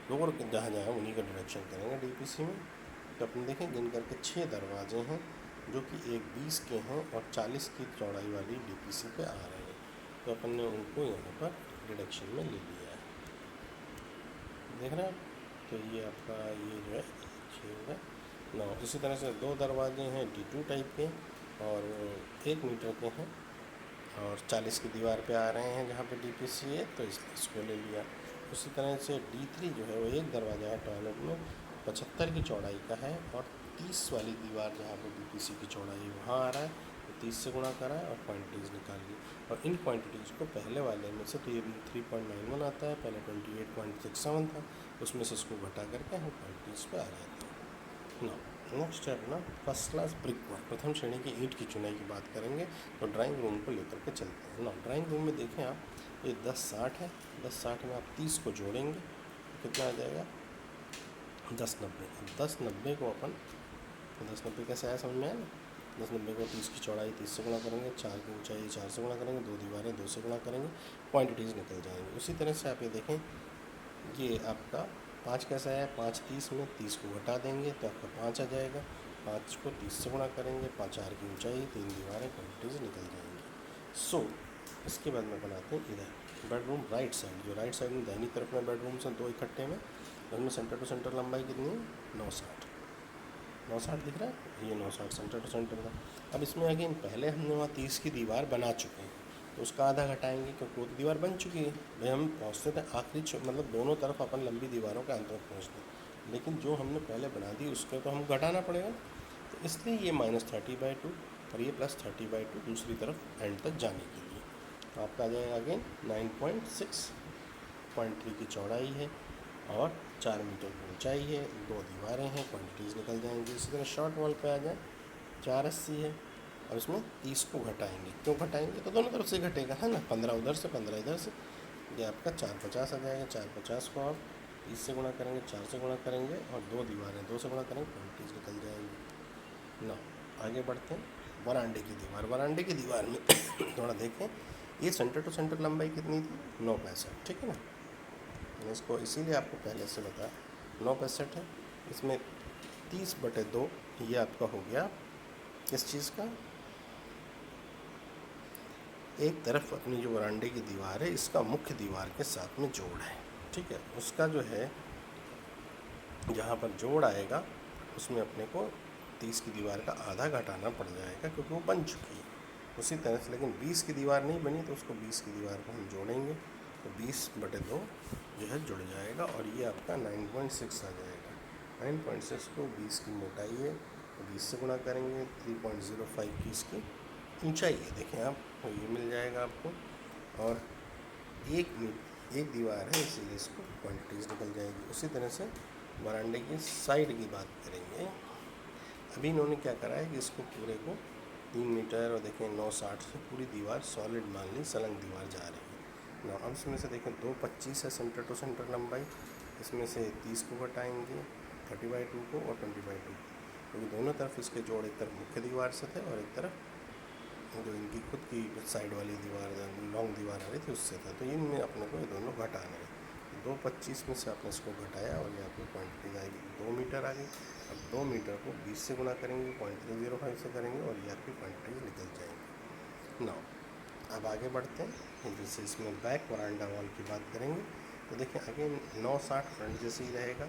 डोर जहाँ जहाँ उन्हीं का डिरेक्शन करेंगे डीपीसी में। तो अपन देखें गिन करके 6 दरवाजे हैं, जो कि एक 20 के हैं और 40 की चौड़ाई वाली डीपीसी पे आ रहे हैं। तो अपन ने उनको यहाँ पर डिरेक्शन में ले लिया है, देख रहे हैं। तो ये आपका ये जो है 6 है 9। इसी तरह से 2 दरवाजे हैं D2 टाइप के, और 1 मीटर के हैं, और 40 की दीवार पे आ रहे हैं जहाँ पे डीपीसी है, तो इसको ले लिया। उसी तरह से D3 जो है वो एक दरवाज़ा है टॉयलेट में, 75 की चौड़ाई का है, और 30 वाली दीवार जहाँ पे डीपीसी की चौड़ाई वहाँ आ रहा है, तो 30 से गुणा करा है और क्वान्टिटीज़ निकाल ली। और इन क्वान्टिटीज़ को पहले वाले में से, तो ये 3.91 आता है, पहले 28.67 था, उसमें से इसको घटा करके हम क्वान्टिटीज़ पे आ रहे थे ना। नेक्स्ट है अपना फर्स्ट क्लास ब्रिक वर्क, प्रथम श्रेणी की ईंट की चुनाई की बात करेंगे। तो ड्राइंग रूम को लेकर के चलते हैं ना। ड्राइंग रूम में देखें आप, ये 10-60 है, 10-60 में आप 30 को जोड़ेंगे तो कितना आ जाएगा? 10-90। 10-90 को अपन, 10-90 कैसे आया समझ में आया ना? 10-90 को 30 की चौड़ाई 30 से गुणा करेंगे, 4 की ऊंचाई 4 से गुणा करेंगे, 2 दीवारें 2 से गुणा करेंगे, क्वान्टिटीज़ निकल जाएंगी। उसी तरह से आप ये देखें, ये आपका 5 कैसा है? 5 30 में 30 को घटा देंगे तो आपका 5 आ जाएगा। 5 को 30 से गुणा करेंगे, 5 4 की ऊंचाई, 3 दीवारें, क्वान्टिटीज निकल जाएंगी। सो इसके बाद में बनाते हैं इधर बेडरूम राइट साइड। जो राइट साइड में दाहिनी तरफ में बेडरूम से 2 इकट्ठे में, उसमें सेंटर टू सेंटर लंबाई कितनी है? 960 दिख रहा है, ये 960 सेंटर टू सेंटर का। अब इसमें अगेन पहले हमने वहाँ 30 की दीवार बना चुके हैं, तो उसका आधा घटाएंगे, क्योंकि वो दीवार बन चुकी है भाई। हम पहुँचते थे आखिरी, मतलब दोनों तरफ अपन लंबी दीवारों के अंत तक पहुँचते, लेकिन जो हमने पहले बना दी उसको तो हम घटाना पड़ेगा। तो इसलिए ये -30/2 और ये +30/2 दूसरी तरफ एंड तक जाने के लिए। तो आपका आ जाएगा अगेन 9.6.3 की चौड़ाई है, और 4 मीटर की ऊंचाई है, 2 दीवारें हैं, क्वान्टिटीज़ निकल जाएंगी। इसी तरह शॉर्ट वॉल पे आ जाए, 480 है, और इसमें 30 को घटाएंगे। क्यों घटाएंगे? तो दोनों तरफ से घटेगा, है ना। 15 उधर से 15 इधर से, ये आपका 450 आ जाएगा। 450 को आप 30 से गुणा करेंगे, 4 से गुणा करेंगे, और 2 दीवारें 2 से गुणा करेंगे, क्वान्टिटीज़ निकल जाएंगी ना। आगे बढ़ते हैं। वरांडे की दीवार, वरांडे की दीवार में थोड़ा देखें, ये सेंटर टू सेंटर लंबाई कितनी थी? 9.65, ठीक है ना। मैंने इसको इसीलिए आपको पहले से बताया 9.65 है। इसमें 30/2 ये आपका हो गया किस चीज़ का? एक तरफ अपनी जो वरांडे की दीवार है इसका मुख्य दीवार के साथ में जोड़ है, ठीक है। उसका जो है जहाँ पर जोड़ आएगा उसमें अपने को 30 की दीवार का आधा घटाना पड़ जाएगा क्योंकि वो बन चुकी है। उसी तरह से लेकिन 20 की दीवार नहीं बनी तो उसको 20 की दीवार को हम जोड़ेंगे तो 20/2 जो है जुड़ जाएगा और ये आपका 9.6 आ जाएगा। 9.6 को 20 की मोटाई है तो 20 से गुणा करेंगे, 3.05 की इसकी ऊंचाई है, देखें आप तो ये मिल जाएगा आपको। और एक दीवार है इसीलिए इसको क्वांटिटीज़ निकल जाएगी। उसी तरह से वरांडे की साइड की बात करेंगे। अभी इन्होंने क्या करा है कि इसको पूरे को 3 मीटर और देखें 9.60 से पूरी दीवार सॉलिड मान ली सलंग दीवार जा रही है ना। अब इसमें से देखें 2.25 है सेंटर टू सेंटर लंबाई, इसमें से 30 को घटाएंगे 30/2 को और 20/2 क्योंकि दोनों तरफ इसके जोड़ एक तरफ मुख्य दीवार से थे और एक तरफ जो इनकी खुद की साइड वाली दीवार लॉन्ग दीवार आ रही थी उससे था। तो इनमें अपने को ये दोनों घटाने हैं। 2.25 में से आपने इसको घटाया और ये आपकी क्वांटिटी आएगी 2 मीटर आ गई। अब 2 मीटर को 20 से गुना करेंगे, 0.305 से करेंगे और ये आपकी क्वांटिटी निकल जाएंगी। नाउ अब आगे बढ़ते हैं। जैसे इसमें बैक वरांडा वॉल की बात करेंगे तो देखिए अगेन 9.60 फ्रंट जैसे ही रहेगा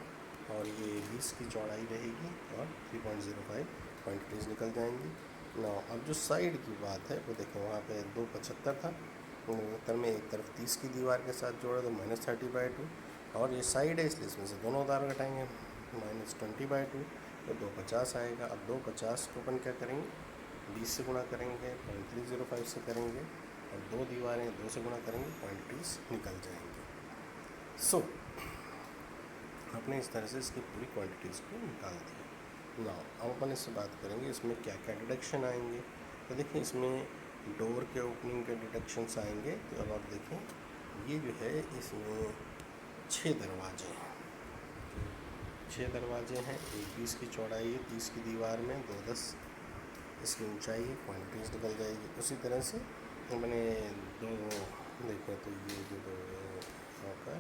और ये 20 की चौड़ाई रहेगी और 3.05 क्वांटिटीज़ निकल जाएंगी। ना अब जो साइड की बात है वो देखें वहाँ पे 2.75 था, 2.75 में एक तरफ 30 की दीवार के साथ जोड़ा तो -30/2 और ये साइड है इसलिए इसमें से दोनों उधार घटाएंगे -20/2 तो 250 आएगा। अब 250 को अपन क्या करेंगे 20 से गुणा करेंगे 0.305 से करेंगे और दो दीवारें 2 से गुणा करेंगे 0.30 निकल जाएंगे। सो आपने इस तरह से इसकी पूरी क्वांटिटीज़ को निकाल दिया। ना अब अपन इससे बात करेंगे इसमें क्या क्या डिडक्शन आएंगे। तो देखिए इसमें डोर के ओपनिंग के डिडक्शंस आएंगे। तो अब आप देखें ये जो है इसमें 6 दरवाजे हैं, 6 दरवाजे हैं। एक 20 की चौड़ाई है 30 की दीवार में, 2.10 इसकी ऊंचाई है, क्वांटिटीज़ निकल जाएगी। उसी तरह से मैंने दो देखें तो ये जो दो आपका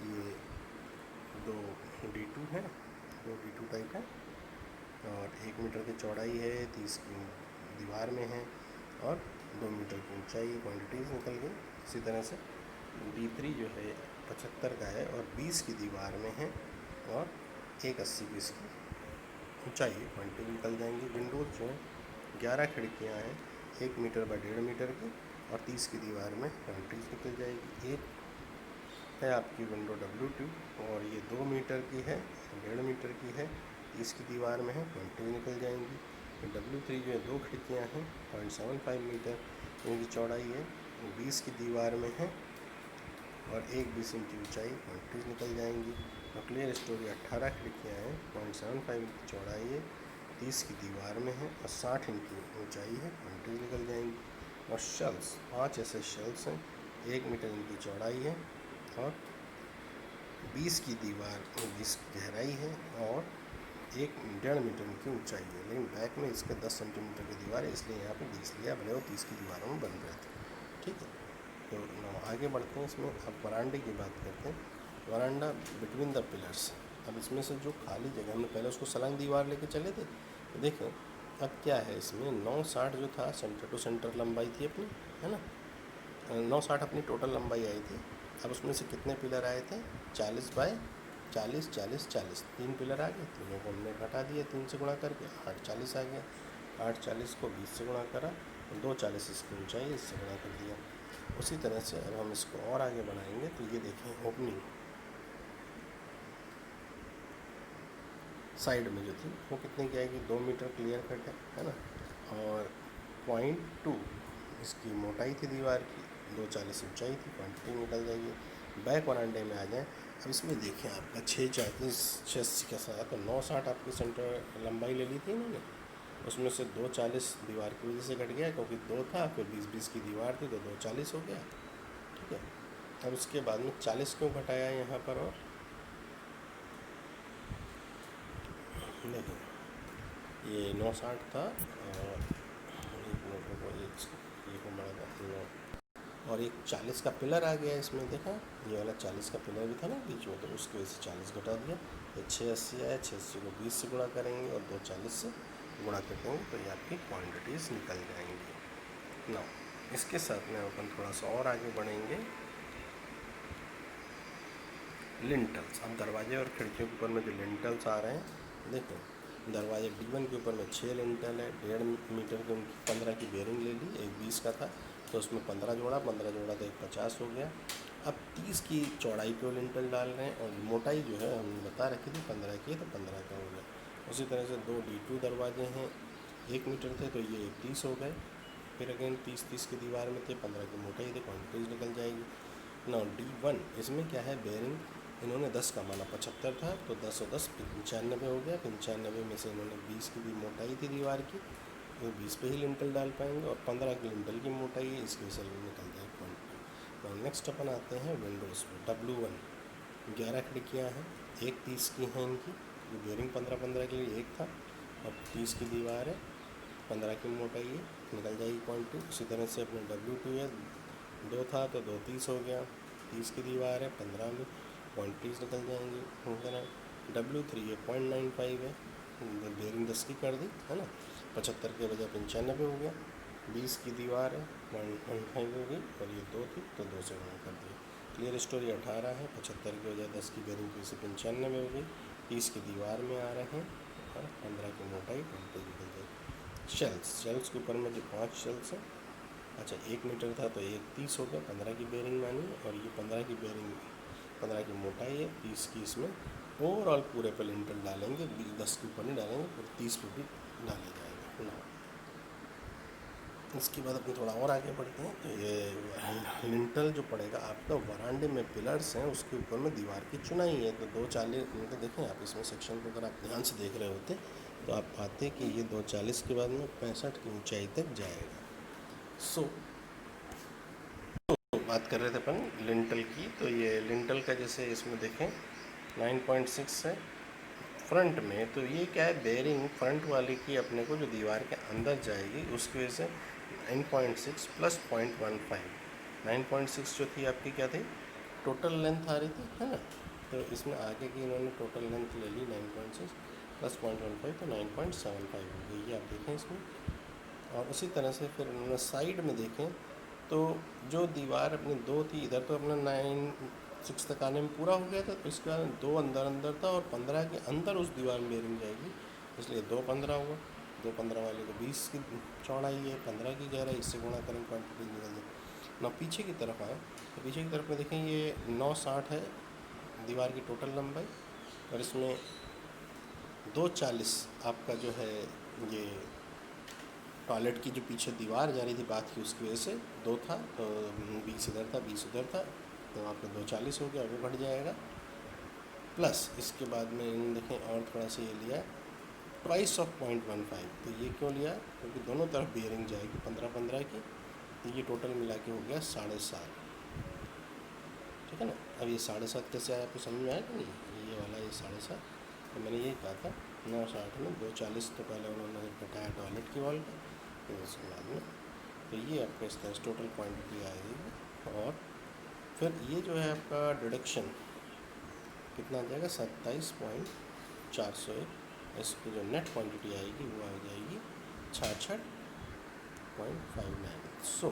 ये 2 D2 है, 2 D2 टाइप है और 1 मीटर की चौड़ाई है, 30 की दीवार में है और 2 मीटर की ऊंचाई, क्वांटिटीज़ निकल गई। इसी तरह से D3 जो है 75 का है और 20 की दीवार में है और 180 की इसकी ऊंचाई है, क्वांटिटी निकल जाएंगी। विंडोज जो है 11 खिड़कियाँ हैं 1 मीटर बाय 1.5 मीटर की और 30 की दीवार में क्वांटिटीज़ निकल जाएगी। एक है आपकी विंडो W2 और ये 2 मीटर की है, 1.5 मीटर की है, 30 की दीवार में है, क्वांटिटी निकल जाएंगी। W3 जो है 2 खिड़कियाँ हैं 0.75 मीटर इनकी चौड़ाई है, 20 की दीवार में है और 1.20 इंच की ऊंचाई, क्वांटिटीज़ निकल जाएंगी। न्यूक्लियर स्टोरी 18 खिड़कियाँ हैं 0.75 की चौड़ाई है, 30 की दीवार में है और 60 इंच की ऊंचाई है, क्वांटिटीज़ निकल जाएंगी। और शेल्स 5 ऐसे शेल्स हैं, 1 मीटर इनकी चौड़ाई है और 20 की दीवार 20 गहराई है और 1.5 मीटर की ऊंचाई है। लेकिन बैक में इसके 10 सेंटीमीटर की दीवार है इसलिए यहाँ पे 20 लिया, भले वो 30 की दीवारों में बन रहे थे, ठीक है। तो आगे बढ़ते हैं इसमें। अब वरांडे की बात करते हैं। वरांडा बिटवीन द पिलर्स, अब इसमें से जो खाली जगह हमने पहले उसको सलंग दीवार लेके चले थे तो देखें अब क्या है इसमें 9.60 जो था सेंटर टू सेंटर लंबाई थी अपनी, है ना। 9.60 अपनी टोटल लंबाई आई थी। अब उसमें से कितने पिलर आए थे 40 बाय 40 40 40, 3 पिलर आ गए, तीनों को हमने घटा दिया 3 से गुणा करके 840 आ गया। 840 को 20 से गुणा करा, 240 इसकी ऊंचाई इससे गुणा कर दिया। उसी तरह से अब हम इसको और आगे बढ़ाएंगे तो ये देखें ओपनिंग साइड में जो थी वो कितने की आएगी 2 मीटर क्लियर कट है ना। और 0.2 इसकी मोटाई थी दीवार की, 240 ऊंचाई थी, क्वांटिटी निकल जाएगी। बैक वरांडे में आ जाए। अब इसमें देखें आपका 6.40 के साथ तो 9.60 आपकी सेंटर लंबाई ले ली थी इन्होंने, उसमें से 240 दीवार की वजह से घट गया क्योंकि 2 था, फिर 20-20 की दीवार थी तो 240 हो गया, ठीक है। अब उसके बाद में 40 क्यों घटाया यहाँ पर, और देखो ये 9.60 था और एक मिनट को ये को बढ़ेगा 9। और एक 40 का पिलर आ गया इसमें, देखा ये वाला 40 का पिलर भी था ना बीच में, तो उसकी वजह से 40 घटा दिया। ये 680 आया, 680 को 20 से गुणा करेंगे और 240 से गुणा कर देंगे, तो ये आपकी क्वान्टिटीज़ निकल जाएंगी। ना इसके साथ में अपन थोड़ा सा और आगे बढ़ेंगे। लिंटल्स, अब दरवाजे और खिड़कियों के ऊपर में जो लिंटल्स आ रहे हैं, देखें दरवाजे D1 के ऊपर में 6 लिंटल है, 1.5 मीटर की उनकी 15 की बेयरिंग ले ली, एक 20 का था तो उसमें 15 जोड़ा तो एक 50 हो गया। अब 30 की चौड़ाई पे लिंटल डाल रहे हैं और मोटाई जो है हमने बता रखी थी 15 की, तो 15 का हो गया। उसी तरह से 2 D2 दरवाजे हैं, 1 मीटर थे तो ये 30 हो गए। फिर अगेन 30 की दीवार में थे, 15 की मोटाई थी, क्वान्टिटीज निकल जाएगी। ना D1 इसमें क्या है, बेयरिंग इन्होंने 10 का माना, 75 था तो 10 और 10 95 हो गया। 95 में से इन्होंने 20 की भी मोटाई थी दीवार की, तो 20 पे ही लिंटल डाल पाएंगे और 15 की लिंटल की मोटाई है, इसकी वजह से निकल जाए क्वान्टिटी। और नेक्स्ट अपन आते हैं विंडोज़ पे। W1 11 खिड़कियाँ हैं, एक 30 की हैं इनकी, ये बेयरिंग 15 के लिए एक था और 30 की दीवार है, 15 की मोटाई है, निकल जाएगी क्वान्टिटी। उसी तरह से अपने W2 है, 2 था तो 2 30 हो गया, 30 की दीवार है, 15 में क्वान्टिटीज़ निकल जाएंगी। W3 है 0.95 है, बेयरिंग 10 की कर दी है ना, 75 के बजाय 95 हो गया। 20 की दीवार है 0.15 होगी और ये 2 थी तो 2 से गुणा कर दिया। क्लियर स्टोरी 18 है, 75 के बजाय 10 की बेयरिंग की से 95 हो गई, 30 की दीवार में आ रहे हैं और 15 की मोटाई 20 निकल जाएगी। शेल्स के ऊपर में जो 5 शेल्स हैं, अच्छा 1 मीटर था तो एक 30 हो गया, 15 की बेयरिंग मानी और ये 15 की बेयरिंग, 15 की मोटाई है, 30 की इसमें ओवरऑल पूरे पे लिंटल डालेंगे, 10 के ऊपर नहीं डालेंगे, फिर 30 पे भी डाले जाएंगे ना। इसके बाद अपन थोड़ा और आगे बढ़ते हैं, तो ये लिंटल जो पड़ेगा आपका वरांडे में पिलर्स हैं उसके ऊपर में दीवार की चुनाई है, तो 240 मतलब देखें आप इसमें सेक्शन को अगर आप ध्यान से देख रहे होते तो आप पाते कि ये 240 के बाद में 65 की ऊंचाई तक जाएगा। सो बात कर रहे थे अपन लिंटल की, तो ये लिंटल का जैसे इसमें देखें 9.6 है फ्रंट में, तो ये क्या है, बेयरिंग फ्रंट वाले की अपने को जो दीवार के अंदर जाएगी उसकी वजह से 9.6 प्लस 0.15, 9.6 जो थी आपकी क्या थी, टोटल लेंथ आ रही थी है ना, तो इसमें आगे की इन्होंने टोटल लेंथ ले ली 9.6 प्लस 0.15 तो 9.75 हो गई, ये आप देखें इसमें। और उसी तरह से फिर उन्होंने साइड में देखें तो जो दीवार अपनी 2 थी, इधर तो अपना 9.6 तक आने में पूरा हो गया था, तो इसके बाद 2 अंदर था और 15 के अंदर उस दीवार में बेयरिंग जाएगी, इसलिए 2.15 हुआ। 2.15 वाले को 20 की चौड़ाई है, 15 की गहराई, इससे गुणा करें क्वान्टिटी निकल जाए ना। पीछे की तरफ आए तो पीछे की तरफ में देखें ये 9.60 है दीवार की टोटल लंबाई, और इसमें 2.40 आपका जो है ये टॉयलेट की जो पीछे दीवार जा रही थी बात की उसकी वजह से 2 था, तो 20 इधर था 20 उधर था, तो आपका 2.40 हो गया, वो घट जाएगा। प्लस इसके बाद में इन देखें और थोड़ा सा ये लिया ट्वाइस ऑफ 0.15, तो ये क्यों लिया, क्योंकि दोनों तरफ बेयरिंग जाएगी 15-15 की, तो ये टोटल मिला के हो गया 7.5, ठीक है ना। अब ये 7.5 कैसे आया आपको समझ में आया कि नहीं, ये वाला ये 7.5, तो मैंने यही कहा था 9.60 में 2.40 तो पहले उन्होंने घटाया टॉयलेट की वॉल का, तो उसके बाद में तो ये आपका इस तरह टोटल क्वांटिटी आएगी। और फिर ये जो है आपका डिडक्शन कितना आ जाएगा 27.401, इसकी जो नेट क्वांटिटी आएगी वो आ जाएगी 66.59। सो